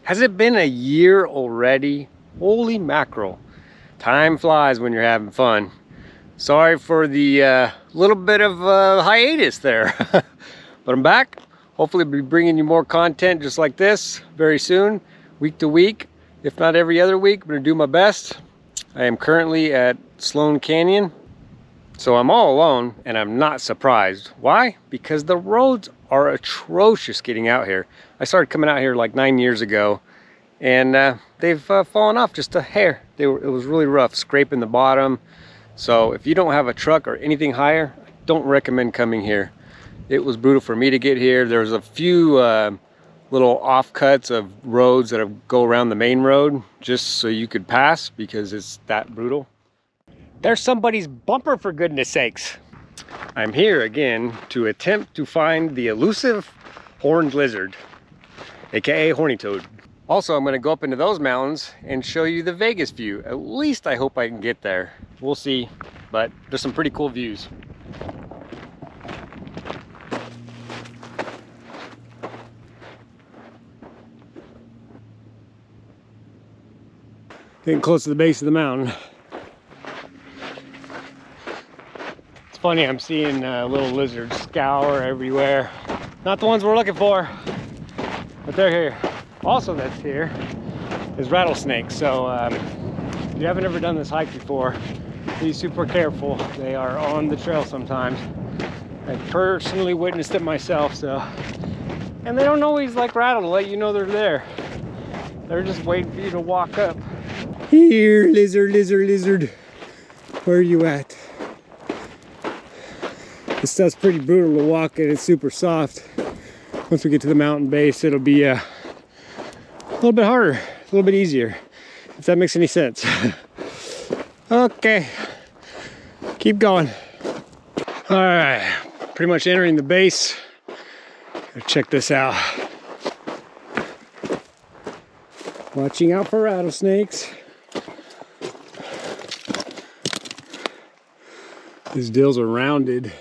Has it been a year already? Holy mackerel. Time flies when you're having fun. Sorry for the little bit of hiatus there. But I'm back. Hopefully I'll be bringing you more content just like this very soon, week to week. If not every other week, I'm gonna do my best. I am currently at Sloan Canyon. So I'm all alone and I'm not surprised. Why? Because the roads are atrocious getting out here. I started coming out here like 9 years ago and they've fallen off just a hair. It was really rough, scraping the bottom. So if you don't have a truck or anything higher, I don't recommend coming here. It was brutal for me to get here. There's a few little offcuts of roads that go around the main road just so you could pass because it's that brutal. There's somebody's bumper, for goodness sakes. I'm here again to attempt to find the elusive horned lizard, aka horny toad. Also, I'm gonna go up into those mountains and show you the Vegas view. At least I hope I can get there. We'll see, but there's some pretty cool views. Getting close to the base of the mountain. It's funny, I'm seeing little lizards scour everywhere. Not the ones we're looking for, but they're here. Also that's here is rattlesnakes. So if you haven't ever done this hike before, be super careful. They are on the trail sometimes. I've personally witnessed it myself, so. And they don't always like rattle to let you know they're there. They're just waiting for you to walk up. Here, lizard, lizard, lizard. Where are you at? This stuff's pretty brutal to walk in. It's super soft. Once we get to the mountain base, it'll be a little bit harder, a little bit easier, if that makes any sense. Okay, keep going. All right, pretty much entering the base. Check this out. Watching out for rattlesnakes. These dills are rounded.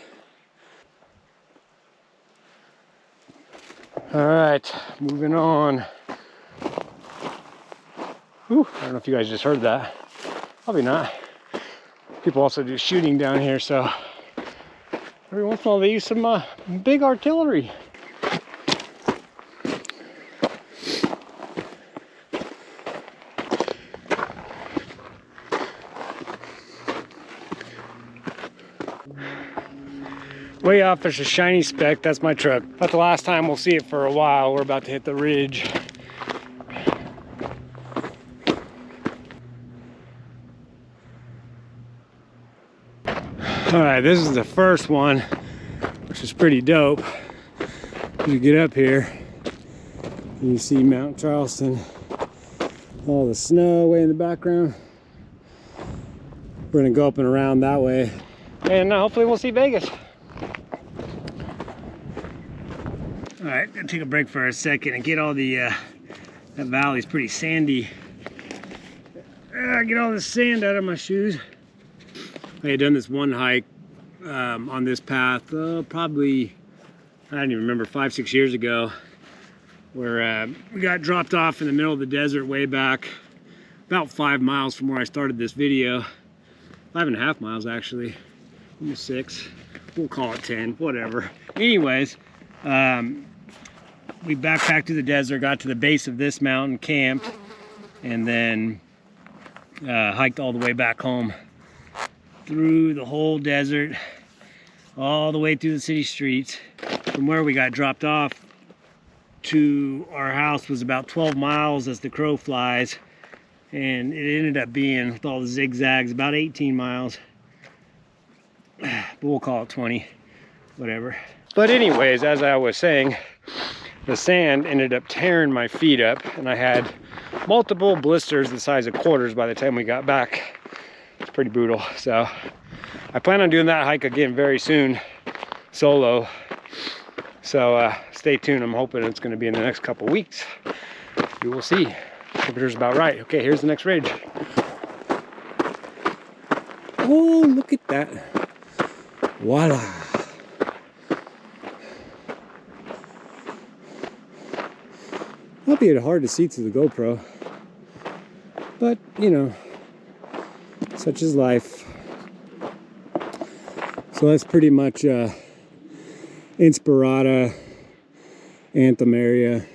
All right, moving on. Whew, I don't know if you guys just heard that. Probably not. People also do shooting down here, so every once in a while they use some big artillery. Way off, there's a shiny speck. That's my truck. That's the last time we'll see it for a while. We're about to hit the ridge. All right, this is the first one, which is pretty dope. You get up here and you see Mount Charleston, all the snow way in the background. We're gonna go up and around that way, and hopefully we'll see Vegas. All right, gonna take a break for a second and get all the, that valley's pretty sandy. Get all the sand out of my shoes. I had done this one hike on this path, probably, I don't even remember, 5-6 years ago, where we got dropped off in the middle of the desert way back, about 5 miles from where I started this video. 5.5 miles actually, almost 6. We'll call it 10, whatever. Anyways, we backpacked through the desert, got to the base of this mountain, camped, and then hiked all the way back home through the whole desert, all the way through the city streets. From where we got dropped off to our house was about 12 miles as the crow flies, and it ended up being, with all the zigzags, about 18 miles, but we'll call it 20, whatever. But anyways, as I was saying, the sand ended up tearing my feet up, and I had multiple blisters the size of quarters by the time we got back. It's pretty brutal. So I plan on doing that hike again very soon, solo. So stay tuned. I'm hoping it's going to be in the next couple weeks. We will see. Temperature's about right. Okay, here's the next ridge. Oh, look at that. Voila. Might be hard to see through the GoPro, but you know, such is life. So that's pretty much Inspirata, Anthem area.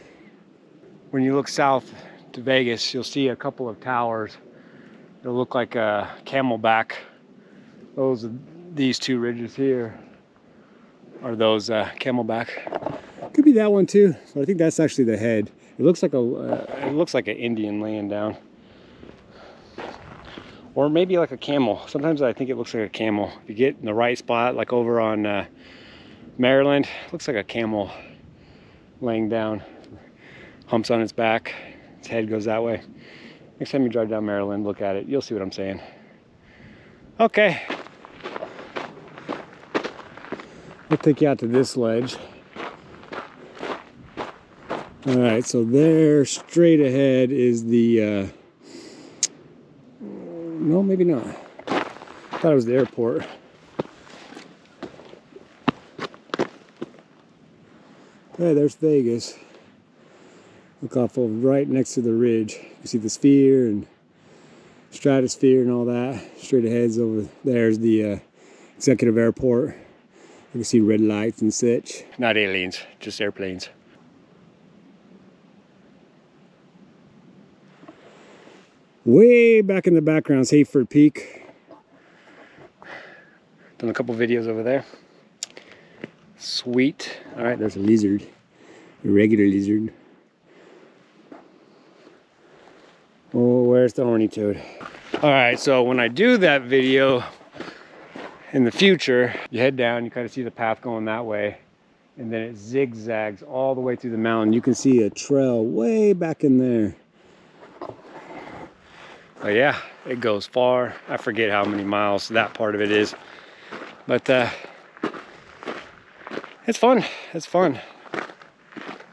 When you look south to Vegas, you'll see a couple of towers. It'll look like a camelback. These two ridges here are those camelback. Could be that one too. So I think that's actually the head. It looks like an Indian laying down, or maybe like a camel. Sometimes I think it looks like a camel. If you get in the right spot, like over on Maryland, it looks like a camel laying down. Humps on its back. Its head goes that way. Next time you drive down Maryland, look at it. You'll see what I'm saying. Okay. I'll take you out to this ledge. All right, so there, straight ahead is the, no, maybe not. I thought it was the airport. Okay, there's Vegas. Look off of right next to the ridge. You see the sphere and stratosphere and all that. Straight ahead's over there's the executive airport. You can see red lights and such. Not aliens, just airplanes. Way back in the background is Hayford Peak. Done a couple videos over there. Sweet. All right, there's a lizard, a regular lizard. Oh, where's the horny toad? All right, so when I do that video in the future, you head down, you kind of see the path going that way, and then it zigzags all the way through the mountain. You can see a trail way back in there. But yeah, it goes far. I forget how many miles that part of it is, but it's fun. It's fun,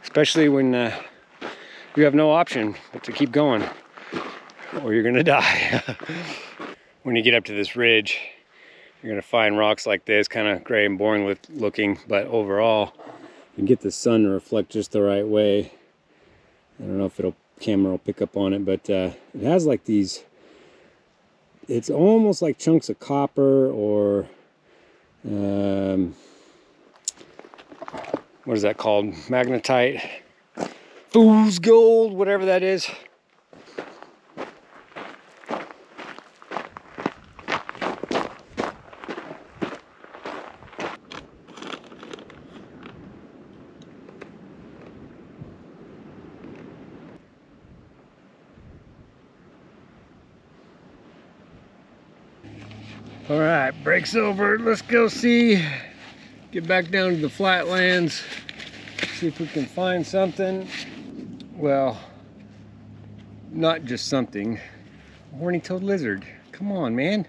especially when you have no option but to keep going, or you're gonna die. When you get up to this ridge, you're gonna find rocks like this, kind of gray and boring looking, but overall, you can get the sun to reflect just the right way. I don't know if camera will pick up on it, but it has like these, it's almost like chunks of copper or what is that called? Magnetite, fool's gold, whatever that is. All right, break's over. Let's go see, get back down to the flatlands, see if we can find something. Well, not just something, a horny-toed lizard. Come on, man.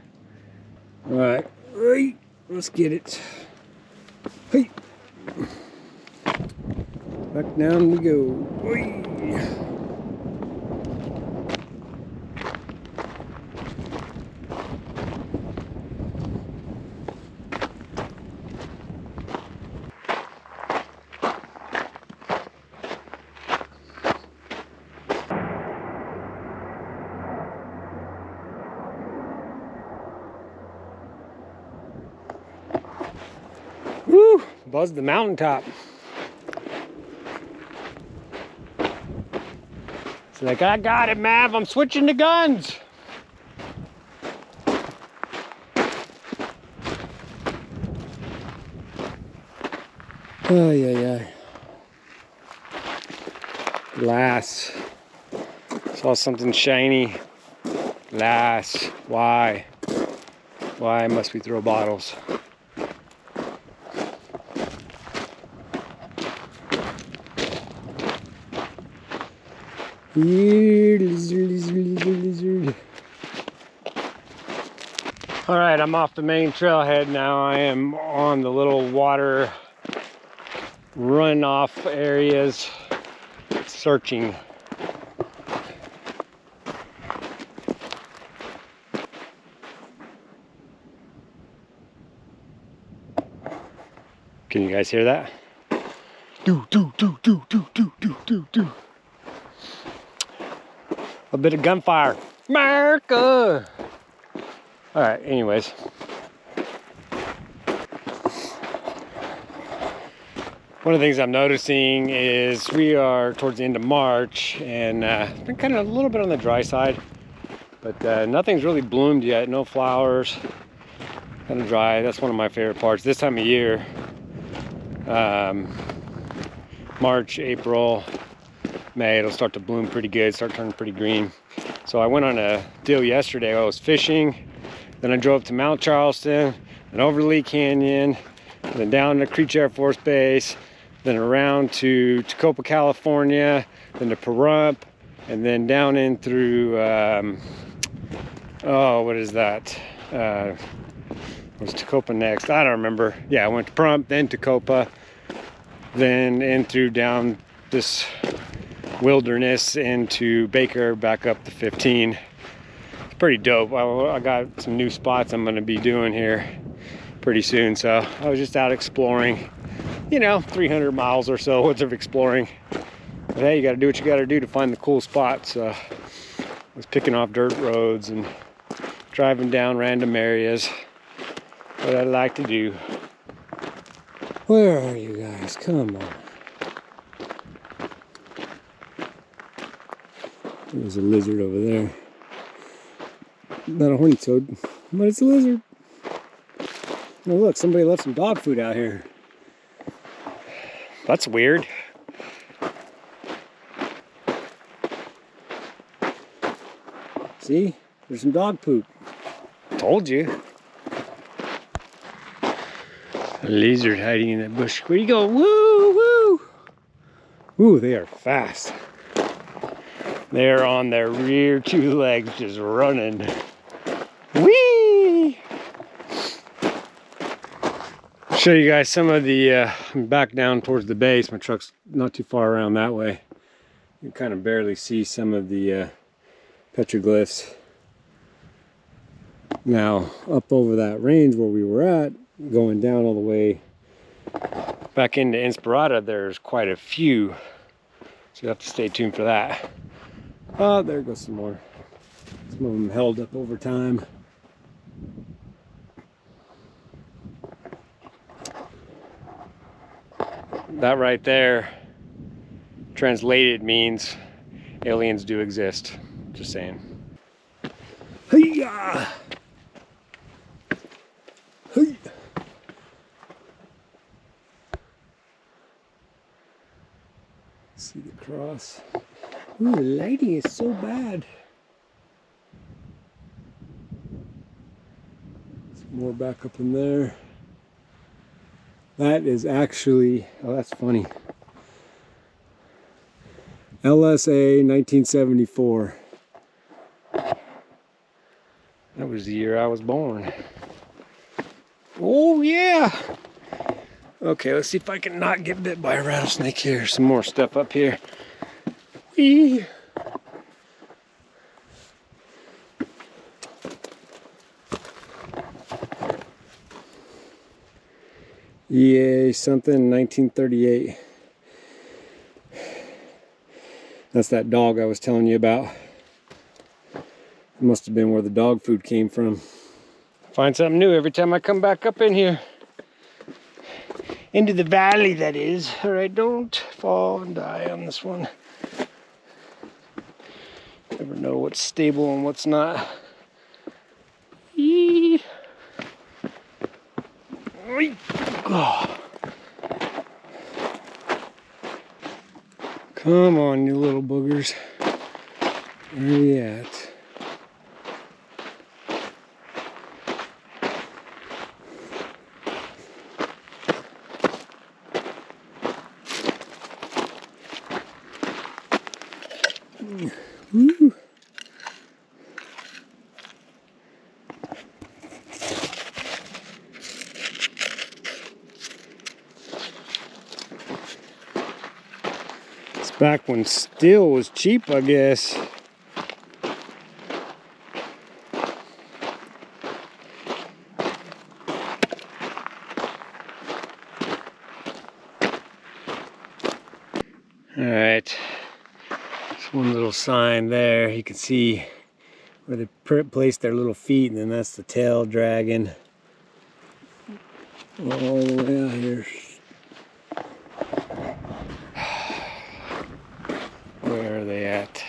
All right, let's get it. Hey, back down we go. Woo! Buzzed the mountaintop. It's like, I got it, Mav. I'm switching to guns. Oh, yeah. Glass. Saw something shiny. Glass. Why? Why must we throw bottles? Here, lizard. All right, I'm off the main trailhead now. I am on the little water runoff areas, searching. Can you guys hear that? Do. A bit of gunfire. America! All right, anyways. One of the things I'm noticing is we are towards the end of March, and it's been kind of a little bit on the dry side, but nothing's really bloomed yet. No flowers, kind of dry. That's one of my favorite parts this time of year. March, April, May, it'll start to bloom pretty good, start turning pretty green. So I went on a deal yesterday. I was fishing, then I drove to Mount Charleston, then over to Lee Canyon, then down to Creech Air Force Base, then around to Tacoma, California, then to Pahrump, and then down in through, oh, what is that? Was Tacoma next? I don't remember. Yeah, I went to Pahrump, then Tacoma, then in through down this wilderness into Baker, back up to 15. It's pretty dope. I got some new spots I'm gonna be doing here pretty soon. So I was just out exploring, you know, 300 miles or so worth of exploring. But hey, you gotta do what you gotta do to find the cool spots. I was picking off dirt roads and driving down random areas. What I like to do. Where are you guys? Come on. There's a lizard over there. Not a horny toad, but it's a lizard. Oh look, somebody left some dog food out here. That's weird. See? There's some dog poop. Told you. A lizard hiding in that bush. Where you go? Woo, woo! Ooh, they are fast. They're on their rear two legs just running. Whee! Show you guys some of the, back down towards the base. My truck's not too far around that way. You can kind of barely see some of the petroglyphs. Now, up over that range where we were at, going down all the way back into Inspirata, there's quite a few. So you have to stay tuned for that. Oh, there goes some more. Some of them held up over time. That right there, translated, means aliens do exist. Just saying. Hey-ya! Hey! See the cross. Ooh, the lighting is so bad. Some more back up in there. That is actually, oh, that's funny. LSA 1974. That was the year I was born. Oh yeah! Okay, let's see if I can not get bit by a rattlesnake here. Some more stuff up here. Whee! EA something 1938. That's that dog I was telling you about. It must have been where the dog food came from. Find something new every time I come back up in here. Into the valley, that is. All right, don't fall and die on this one. Never know what's stable and what's not. Eee. Oh. Come on, you little boogers. Where are you at? Woo. It's back when steel was cheap, I guess. All right. one little sign there. You can see where they placed their little feet, and then that's the tail dragging all the way out here. Where are they at?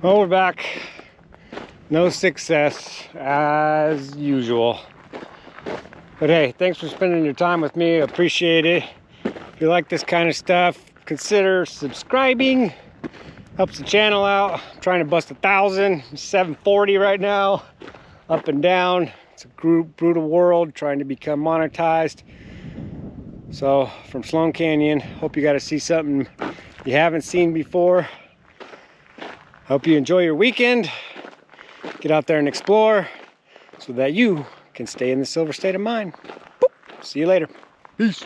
Well, we're back. No success as usual. But hey, thanks for spending your time with me. I appreciate it. If you like this kind of stuff, consider subscribing. Helps the channel out. I'm trying to bust 1,000, 740 right now, up and down. It's a brutal world, trying to become monetized. So from Sloan Canyon, hope you got to see something you haven't seen before. Hope you enjoy your weekend. Get out there and explore so that you can stay in the silver state of mind. Boop. See you later. Peace.